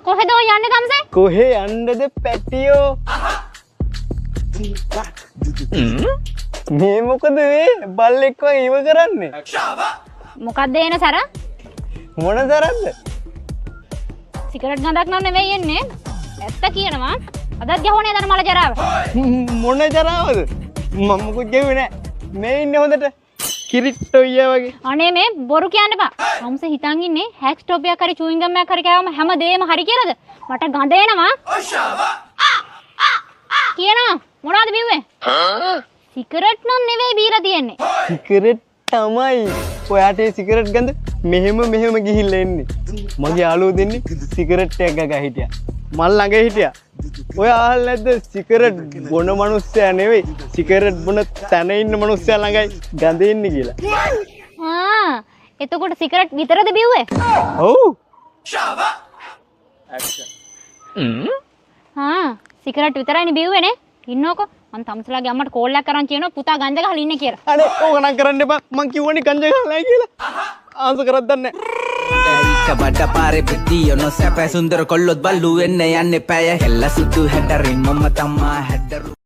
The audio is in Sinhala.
කොහෙද ඔය යන්නේ කම්සේ? කොහේ යන්නද පැටියෝ? මේ මොකද මේ බල්ලෙක් වගේ ඉව කරන්නේ? මොකක්ද එන සර? මොන තරම්ද? සිගරට් ගඳක් නෝ නෙවෙයි එන්නේ. ඇත්ත කියනවා. අදත් ගැහුණේ දර මල ජරාව. මොන ජරාවද? මම මොකුත් ගෙව්වේ නෑ. මේ ඉන්නේ හොඳට කිරිට්ටෝ ඊයා වගේ. අනේ මේ බොරු කියන්න එපා. කම්සේ හිතන් ඉන්නේ හැක් ස්ටොප් එකක් හරි චූයින් ගම් එකක් හරි කෑවම හැමදේම හරි කියලාද? මට ගඳ එනවා. කියනවා මොනවද බිව්වේ? සිගරට් නම් නෙවෙයි බීලා තියෙන්නේ. සිගරට් තමයි. ඔයාට ඒ සිගරට් ගඳ මෙහෙම ගිහිල්ලා එන්නේ. මගේ යාළුවෝ දෙන්නේ සිගරට් එකක් ගගා හිටියා. මල් ළඟ හිටියා. ඔය අහල් නැද්ද සිගරට් බොන මිනිස්සයා නෙවෙයි සිගරට් බොන තැන ඉන්න මිනිස්සයා ළඟයි ගඳ එන්නේ කියලා. එතකොට සිගරට් විතරද බිව්වේ? ඔව්. සිගරට් විතරයිනේ බිව්වේනේ. ඉන්නකො මං තම්සලාගේ අම්මට කෝල් එකක් කරන් කියනවා පුතා ගංජා ගහලා ඉන්නේ කියලා. අනේ ඕක නම් කරන්න එපා. මං කිව්වනේ ගංජා ගහලා කියලා. ආන්සර් කරක් දන්නේ නැහැ. බඩ පාරේ පිටිය නොසැප සුන්දර කොල්ලොත් බල්ලු වෙන්න යන්නේ පැය හෙල්ල සුදු හැඩරින් මම තමා හැඩරු